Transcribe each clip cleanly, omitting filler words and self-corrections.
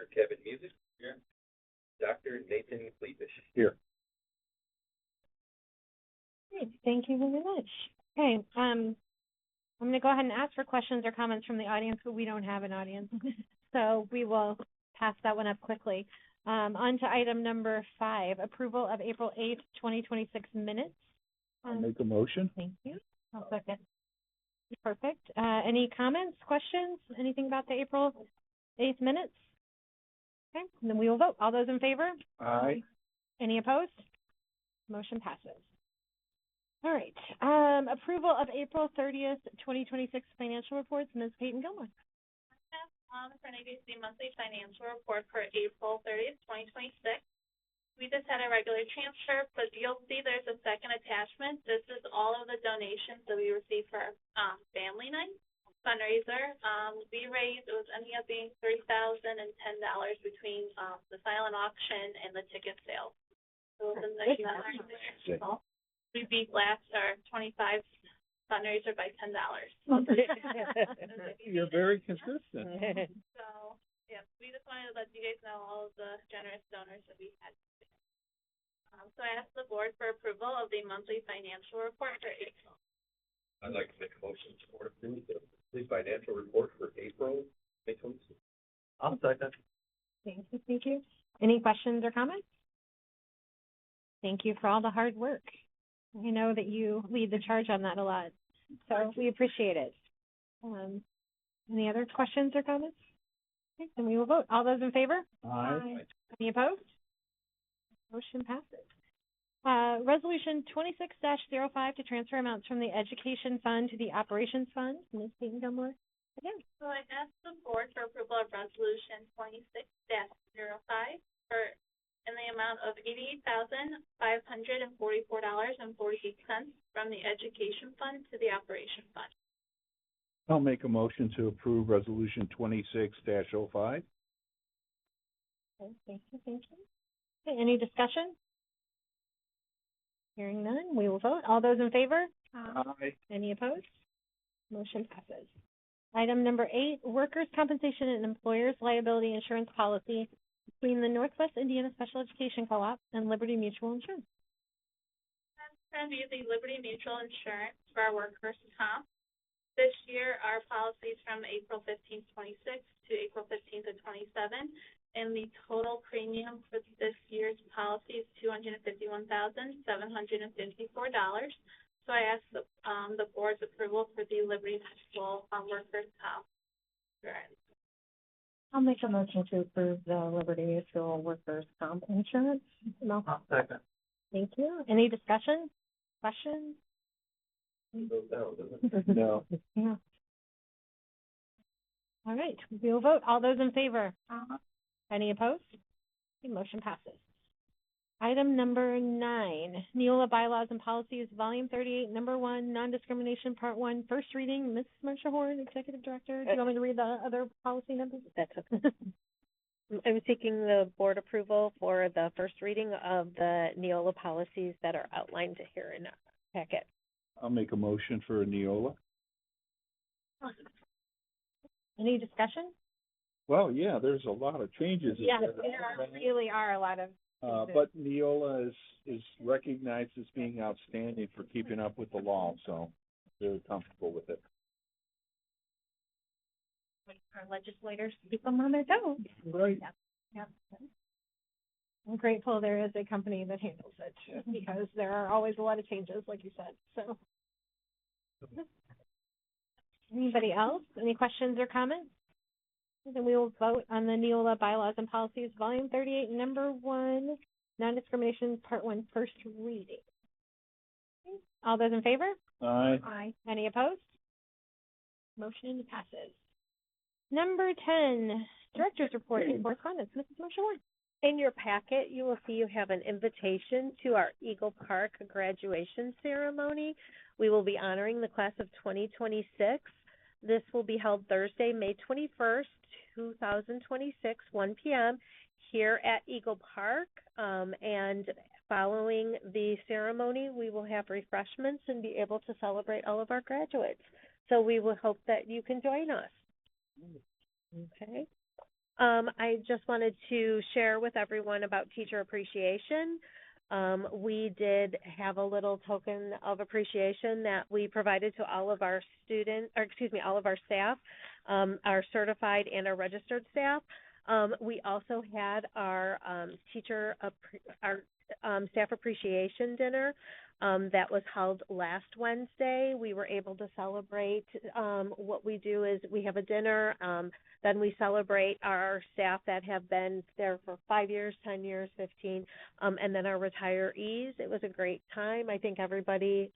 Dr. Kevin Music. Here. Dr. Nathan Klebish. Here. Great, thank you very much. Okay, I'm going to go ahead and ask for questions or comments from the audience, but we don't have an audience, so we will pass that one up quickly. On to item number 5, approval of April 8th, 2026 minutes. I'll make a motion. Thank you. I'll second. Perfect. Any comments, questions, anything about the April 8th minutes? Okay, and then we will vote. All those in favor? Aye. Any opposed? Motion passes. All right. Approval of April 30th, 2026 financial reports. Ms. Peyton Gilmore. For an ABC monthly financial report for April 30th, 2026. We just had a regular transfer, but you'll see there's a second attachment. This is all of the donations that we received for our family night fundraiser. We raised, it was ending up being $3,010 between the silent auction and the ticket sale. So it was a nice number. We beat last our 25 fundraiser by $10. You're very consistent. So, yeah, we just wanted to let you guys know all of the generous donors that we had. So I asked the board for approval of the monthly financial report for April. I'd like to make a motion to approve the monthly financial report for April 2026. I'll second. Thank you. Thank you. Any questions or comments? Thank you for all the hard work. I know that you lead the charge on that a lot, so we appreciate it. Any other questions or comments? Okay, then we will vote. All those in favor? Aye. Any opposed? Motion passes. Resolution 26-05 to transfer amounts from the Education Fund to the Operations Fund. Ms. Peyton Gilmore. Again. So I asked the board for approval of resolution 26-05 in the amount of $88,544.48 from the Education Fund to the Operation Fund. I'll make a motion to approve resolution 26-05. Okay, thank you. Thank you. Okay, any discussion? Hearing none, we will vote. All those in favor? Aye. Any opposed? Motion passes. Item number 8, workers' compensation and employers' liability insurance policy between the Northwest Indiana Special Education Co-op and Liberty Mutual Insurance. That's going to be the Liberty Mutual Insurance for our workers' comp. This year, our policy is from April 15th, 26 to April 15th of 27. And the total premium for this year's policy is $251,754. So I asked the board's approval for the Liberty Mutual workers' comp. I'll make a motion to approve the Liberty Mutual workers' comp insurance. No. Second. Thank you. Any discussion? Questions? No. Yeah. All right, we'll vote. All those in favor? Any opposed? The motion passes. Item number 9, Neola Bylaws and Policies, Volume 38, Number 1, Non-Discrimination, Part 1, First Reading. Ms. Marsha Horn, Executive Director. Do you want me to read the other policy numbers? That's okay. I'm seeking the board approval for the first reading of the Neola policies that are outlined here in our packet. I'll make a motion for Neola. Any discussion? Well, yeah, there's a lot of changes. Yeah, there really are a lot of. But Neola is recognized as being outstanding for keeping up with the law, so very comfortable with it. Our legislators keep them on their toes. Right. Yeah. I'm grateful there is a company that handles it because there are always a lot of changes, like you said. So, anybody else? Any questions or comments? Then we will vote on the Neola Bylaws and Policies, Volume 38, Number 1, Non-Discrimination, Part 1, First Reading. All those in favor? Aye. Aye. Any opposed? Motion passes. Number 10, Director's Report and Correspondence. Mrs. Marsha Warren. In your packet, you will see you have an invitation to our Eagle Park graduation ceremony. We will be honoring the class of 2026. This will be held Thursday, May 21st, 2026, 1 p.m. here at Eagle Park. And following the ceremony, we will have refreshments and be able to celebrate all of our graduates. So we will hope that you can join us. Okay. I just wanted to share with everyone about Teacher Appreciation. We did have a little token of appreciation that we provided to all of our all of our staff, our certified and our registered staff. We also had our staff appreciation dinner that was held last Wednesday. We were able to celebrate. What we do is we have a dinner, then we celebrate our staff that have been there for 5 years, 10 years, 15, and then our retirees. It was a great time. I think everybody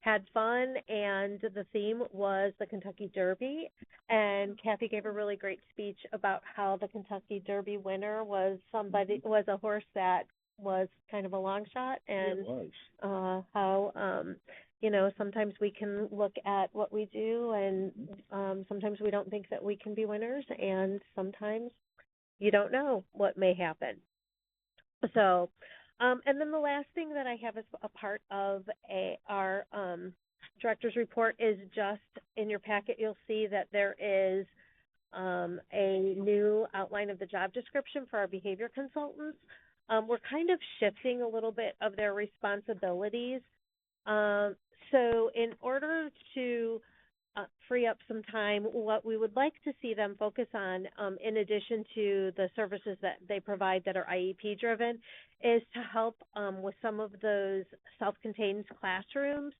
had fun, and the theme was the Kentucky Derby. And Kathy gave a really great speech about how the Kentucky Derby winner was a horse that was kind of a long shot, and It was. how sometimes we can look at what we do, and sometimes we don't think that we can be winners, and sometimes you don't know what may happen. So, and then the last thing that I have as a part of our director's report is just in your packet. You'll see that there is a new outline of the job description for our behavior consultants. We're kind of shifting a little bit of their responsibilities. So in order to free up some time, what we would like to see them focus on, in addition to the services that they provide that are IEP driven, is to help with some of those self-contained classrooms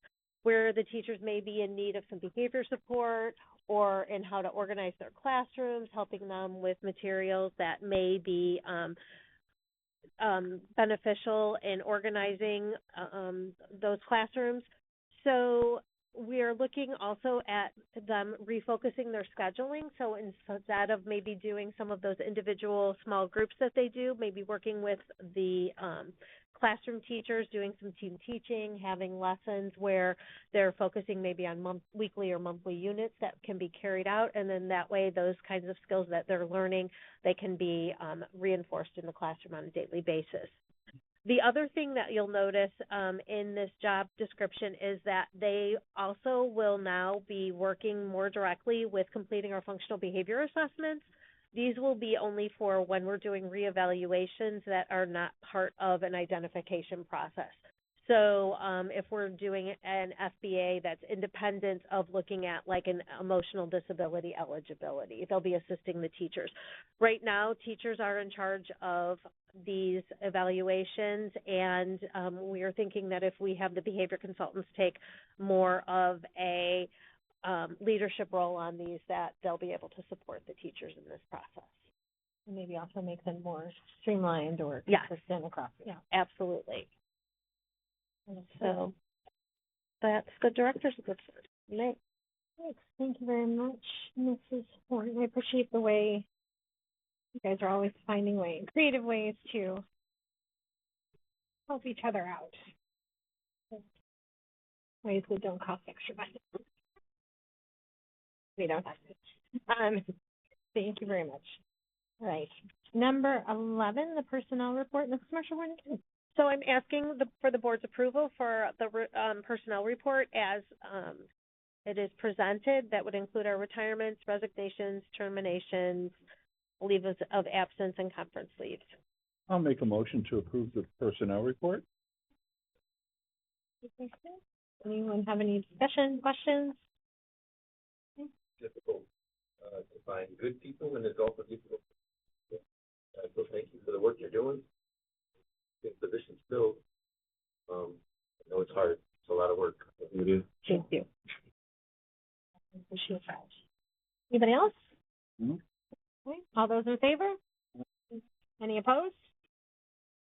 where the teachers may be in need of some behavior support, or in how to organize their classrooms, helping them with materials that may be beneficial in organizing those classrooms. So we're looking also at them refocusing their scheduling. So instead of maybe doing some of those individual small groups that they do, maybe working with the classroom teachers, doing some team teaching, having lessons where they're focusing maybe on weekly or monthly units that can be carried out, and then that way those kinds of skills that they're learning, they can be reinforced in the classroom on a daily basis. The other thing that you'll notice in this job description is that they also will now be working more directly with completing our functional behavior assessments. These will be only for when we're doing reevaluations that are not part of an identification process. So if we're doing an FBA that's independent of looking at like an emotional disability eligibility, they'll be assisting the teachers. Right now, teachers are in charge of these evaluations, and we are thinking that if we have the behavior consultants take more of a leadership role on these, that they'll be able to support the teachers in this process. And maybe also make them more streamlined or consistent across. Yeah, absolutely. So that's the director's report. Thanks. Thank you very much, Mrs. Horn. I appreciate the way you guys are always finding creative ways to help each other out. Ways that don't cost extra money. We don't have to. Thank you very much. All right. Number 11, the personnel report. Mrs. Marshall-Horn. So I'm asking for the board's approval for the personnel report as it is presented. That would include our retirements, resignations, terminations, leaves of absence, and conference leaves. I'll make a motion to approve the personnel report. Anyone have any discussion, questions? Difficult to find good people and there's also people. So thank you for the work you're doing. The position's filled. I know it's hard. It's a lot of work. Thank you. Anybody else? Mm-hmm. Okay. All those in favor? Any opposed?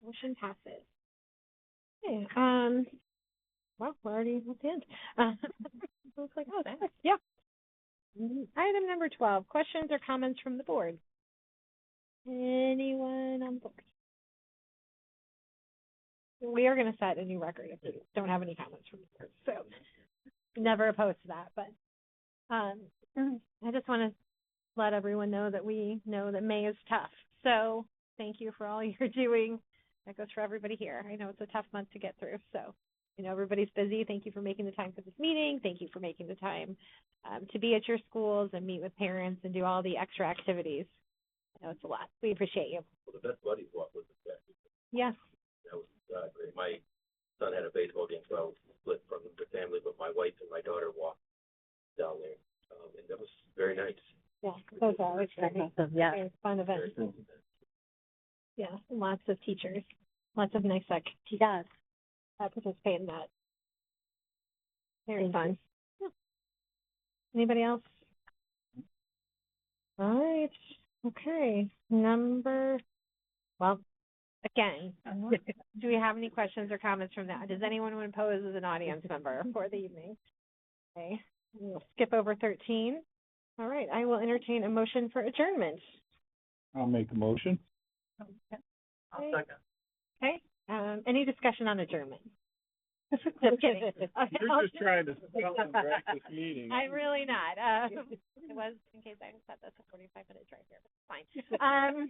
Motion passes. Okay. Well, we're already at the end. Looks like, oh, that's, yeah. Item number 12, questions or comments from the board. Anyone on board? We are going to set a new record if we don't have any comments from the board. So never opposed to that. But I just want to let everyone know that we know that May is tough. So thank you for all you're doing. That goes for everybody here. I know it's a tough month to get through. So, everybody's busy. Thank you for making the time for this meeting. Thank you for making the time to be at your schools and meet with parents and do all the extra activities. know it's a lot. We appreciate you. Well, the best buddies walk was the best. Yes. That was great. My son had a baseball game, so I was split from the family, but my wife and my daughter walked down there, and that was very nice. Yeah, those are always very, Yeah. very fun events. Very nice event. Yeah, and lots of teachers, lots of nice teachers Yes. that participate in that. Very Thank fun. Yeah. Anybody else? All right, okay, again, do we have any questions or comments from that? Does anyone want to pose as an audience member for the evening? Okay, we'll skip over 13. All right, I will entertain a motion for adjournment. I'll make a motion. I'll second. Okay, any discussion on adjournment? Just kidding. Okay, You're just trying to sell and drag this meeting. I'm really not. It was, in case I said that's a 45-minute drive here, but it's fine.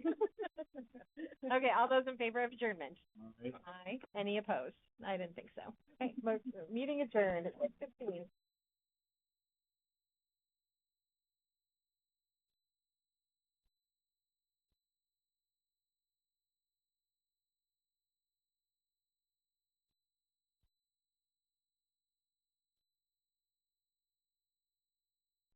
Okay, all those in favor of adjournment? All right. Aye. Any opposed? I didn't think so. Okay, meeting adjourned at 6:15.